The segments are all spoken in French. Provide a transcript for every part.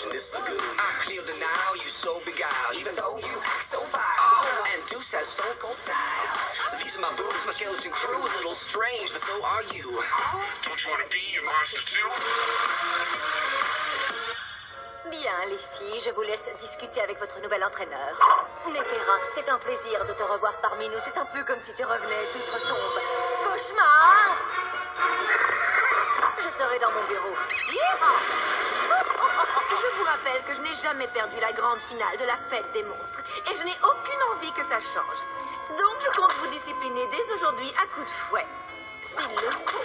transformation is the good. I clear the now, you so beguiled, even though you act so vile. And Deuce has stone cold style. These are my boobs, my skeleton crew, a little strange, but so are you. Don't you want to be a monster too? Bien, les filles, je vous laisse discuter avec votre nouvel entraîneur. Néféra, c'est un plaisir de te revoir parmi nous. C'est un peu comme si tu revenais d'outre-tombe. Cauchemar! Je serai dans mon bureau. Je vous rappelle que je n'ai jamais perdu la grande finale de la fête des monstres. Et je n'ai aucune envie que ça change. Donc je compte vous discipliner dès aujourd'hui à coups de fouet. S'il le faut.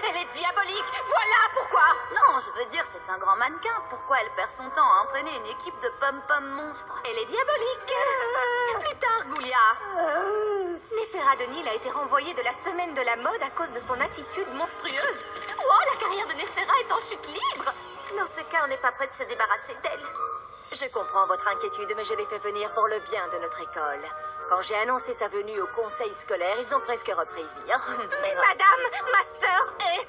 Elle est diabolique, voilà pourquoi. Non, je veux dire, c'est un grand mannequin. Pourquoi elle perd son temps à entraîner une équipe de pom-pom monstres? Elle est diabolique. Plus tard, Goulia. Néféra de Nil a été renvoyée de la semaine de la mode à cause de son attitude monstrueuse. Oh, la carrière de Néféra est en chute libre. Dans ce cas, on n'est pas prêt de se débarrasser d'elle. Je comprends votre inquiétude, mais je l'ai fait venir pour le bien de notre école. Quand j'ai annoncé sa venue au conseil scolaire, ils ont presque repris vie. Mais madame, ma sœur est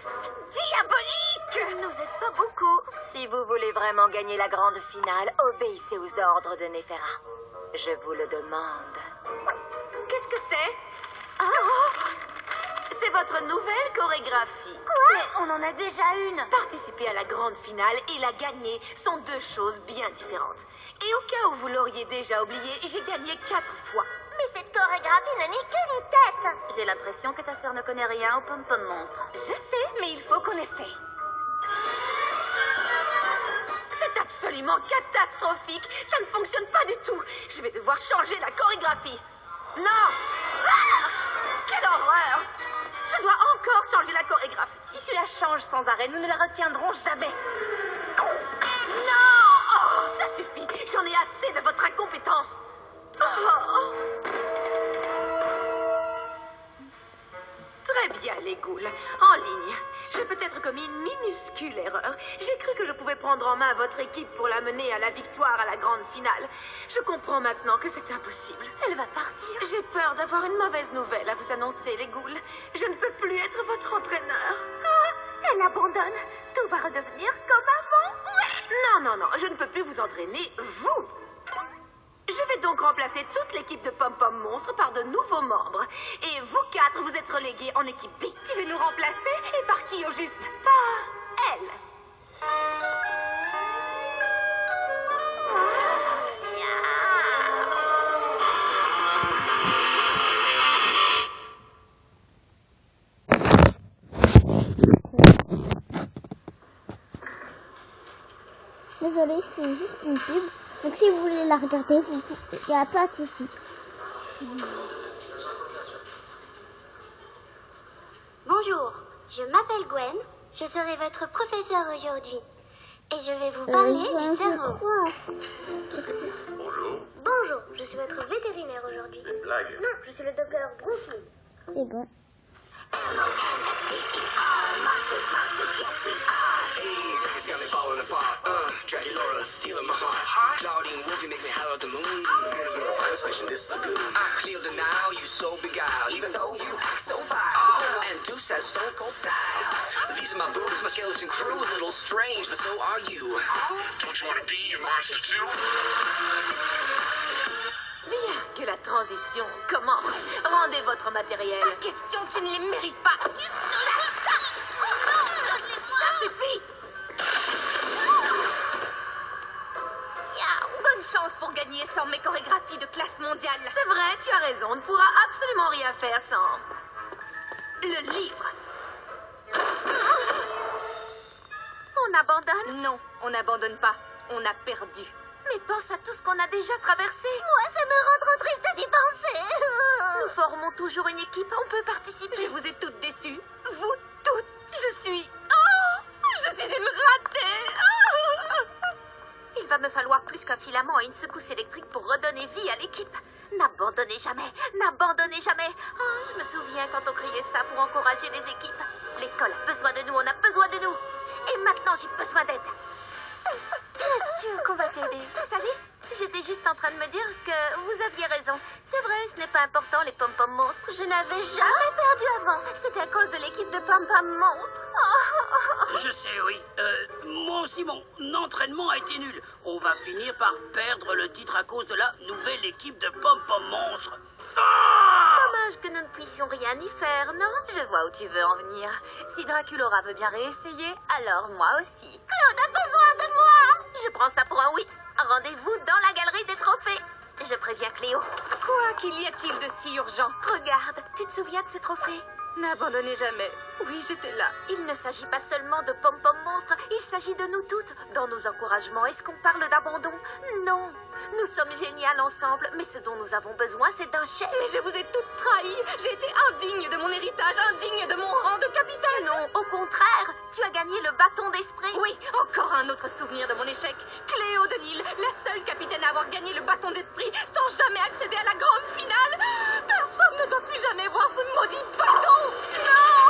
diabolique. Nous êtes pas beaucoup. Si vous voulez vraiment gagner la grande finale, obéissez aux ordres de Néféra. Je vous le demande. Qu'est-ce que c'est? C'est votre nouvelle chorégraphie. Quoi? Mais on en a déjà une. Participer à la grande finale et la gagner sont deux choses bien différentes. Et au cas où vous l'auriez déjà oublié, j'ai gagné 4 fois. Mais cette chorégraphie ne n'est qu'une tête. J'ai l'impression que ta sœur ne connaît rien au pom-pom monstre. Je sais, mais il faut qu'on essaie. C'est absolument catastrophique. Ça ne fonctionne pas du tout. Je vais devoir changer la chorégraphie. Non! Quelle horreur! Je dois encore changer la chorégraphie. Si tu la changes sans arrêt, nous ne la retiendrons jamais. Non! Oh, ça suffit. J'en ai assez de votre incompétence. Oh. Très bien, les ghouls. En ligne. J'ai peut-être commis une minuscule erreur. J'ai cru que je pouvais prendre en main votre équipe pour la mener à la victoire à la grande finale. Je comprends maintenant que c'est impossible. Elle va partir. J'ai peur d'avoir une mauvaise nouvelle à vous annoncer, les ghouls. Je ne peux plus être votre entraîneur. Elle abandonne. Tout va redevenir comme avant. Non, je ne peux plus vous entraîner, vous. Je vais donc remplacer toute l'équipe de Pom-Pom Monstres par de nouveaux membres. Et vous 4, vous êtes relégués en équipe B. Tu veux nous remplacer? Et par qui au juste? Par elle. Désolée, c'est juste une pub. Donc si vous voulez la regarder, il n'y a pas de souci. Bonjour, je m'appelle Gwen. Je serai votre professeur aujourd'hui. Et je vais vous parler du cerveau. Bonjour. Bonjour, je suis votre vétérinaire aujourd'hui. C'est une blague. Non, je suis le docteur Bronfman. C'est bon. Falling apart, Dracula stealing my heart. Claudine Wolfie make me holler at the moon. Transformation is the good. I clear the now, you so beguiled, even though you act so vile. And Deuce has stone cold style. These are my boobs, my skeleton crew, a little strange, but so are you. Don't you want to be a monster too? Bien que la transition commence, rendez votre matériel. Pas question, tu ne les mérites pas. Lâche ça! Oh non, donne-les-moi! Ça suffit! Bonne chance pour gagner sans mes chorégraphies de classe mondiale. C'est vrai, tu as raison. On ne pourra absolument rien faire sans le livre. On abandonne? Non, on n'abandonne pas. On a perdu. Mais pense à tout ce qu'on a déjà traversé. Moi, ça me rend trop triste d'y penser. Nous formons toujours une équipe. On peut participer. Je vous ai toutes déçues. Vous toutes. Je suis... Oh! Je suis une ratée. Oh! Il va me falloir plus qu'un filament et une secousse électrique pour redonner vie à l'équipe. N'abandonnez jamais, n'abandonnez jamais. Oh, je me souviens quand on criait ça pour encourager les équipes. L'école a besoin de nous, on a besoin de nous. Et maintenant, j'ai besoin d'aide. Bien sûr qu'on va t'aider. Salut. J'étais juste en train de me dire que vous aviez raison. C'est vrai, ce n'est pas important, les pom-pom monstres. Je n'avais jamais perdu avant. C'était à cause de l'équipe de pom-pom monstres. Je sais, oui. Moi aussi, mon entraînement a été nul. On va finir par perdre le titre à cause de la nouvelle équipe de pom-pom monstres. Dommage que nous ne puissions rien y faire, non? Je vois où tu veux en venir. Si Draculaura veut bien réessayer, alors moi aussi. Claude a besoin de moi! Je prends ça pour un oui. Rendez-vous dans la galerie des trophées. Je préviens Cléo. Quoi? Qu'il y a-t-il de si urgent? Regarde, tu te souviens de ces trophées? N'abandonnez jamais. Oui, j'étais là. Il ne s'agit pas seulement de pom-pom monstres, il s'agit de nous toutes. Dans nos encouragements, est-ce qu'on parle d'abandon? Non. Nous sommes géniales ensemble, mais ce dont nous avons besoin, c'est d'un chef. Mais je vous ai toutes trahies. J'ai été indigne de mon héritage, indigne de mon rang de capitaine. Non, au contraire, tu as gagné le bâton d'esprit. Oui, encore un autre souvenir de mon échec. Cléo de Nil, la seule capitaine à avoir gagné le bâton d'esprit sans jamais accéder à la grande finale. Personne ne doit plus jamais voir ce maudit bâton. Non!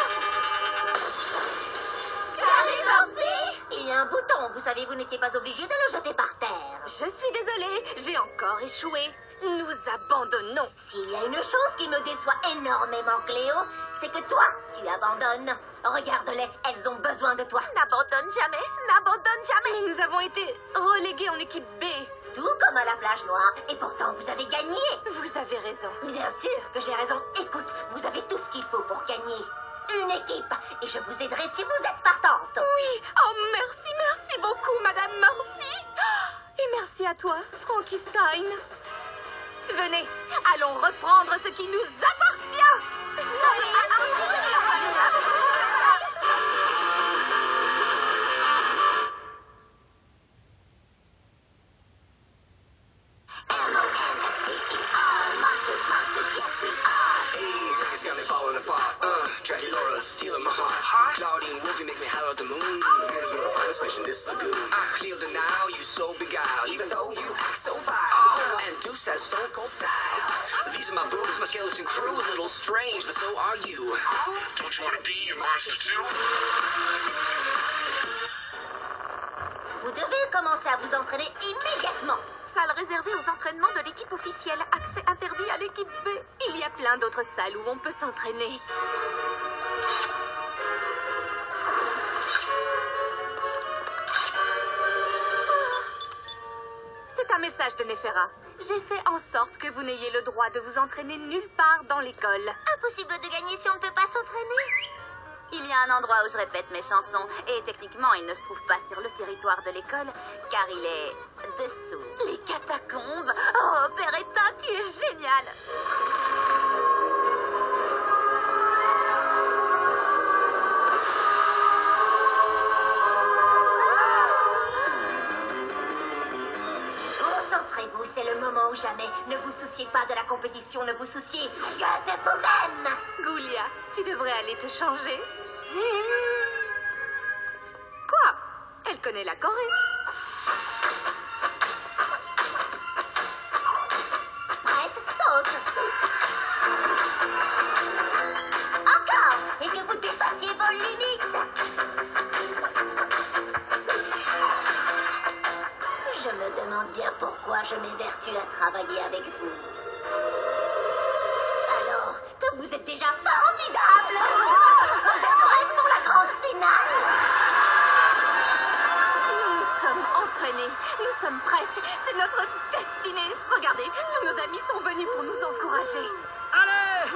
Salut, Murphy! Il y a un bouton, vous savez, vous n'étiez pas obligé de le jeter par terre. Je suis désolée, j'ai encore échoué. Nous abandonnons. S'il y a une chose qui me déçoit énormément, Cléo, c'est que toi, tu abandonnes. Regarde-les, elles ont besoin de toi. N'abandonne jamais, n'abandonne jamais. Mais nous avons été relégués en équipe B. Tout comme à la plage noire, et pourtant vous avez gagné. Vous avez raison. Bien sûr que j'ai raison. Écoute, vous avez tout ce qu'il faut pour gagner. Une équipe, et je vous aiderai si vous êtes partante. Oui, oh merci beaucoup, Madame Murphy. Et merci à toi, Frankenstein. Venez, allons reprendre ce qui nous appartient. Draculaura stealing my heart. Claudine Wolfie make me holler at the moon. Finest fish in this lagoon. Clear the now, you so beguiled. Even though you act so vile. And Deuce has stone cold style. These are my boobs, my skeleton crew. A little strange, but so are you. Don't you want to be a monster too? Vous devez commencer à vous entraîner immédiatement. Salle réservée aux entraînements de l'équipe officielle. Accès interdit à l'équipe B. Il y a plein d'autres salles où on peut s'entraîner. C'est un message de Néphera. J'ai fait en sorte que vous n'ayez le droit de vous entraîner nulle part dans l'école. Impossible de gagner si on ne peut pas s'entraîner. Il y a un endroit où je répète mes chansons, et techniquement, il ne se trouve pas sur le territoire de l'école, car il est dessous. Les catacombes. Oh, Peretta, tu es génial. Concentrez-vous, c'est le moment ou jamais. Ne vous souciez pas de la compétition, ne vous souciez que de vous-même. Goulia, tu devrais aller te changer. Quoi? Elle connaît la Corée. Prête, saute. Encore, et que vous dépassiez vos limites. Je me demande bien pourquoi je m'évertue à travailler avec vous. Alors que vous êtes déjà formidable. Vous êtes prête pour la grande finale. Nous nous sommes entraînés, nous sommes prêtes, c'est notre destinée. Regardez, tous nos amis sont venus pour nous encourager. Allez!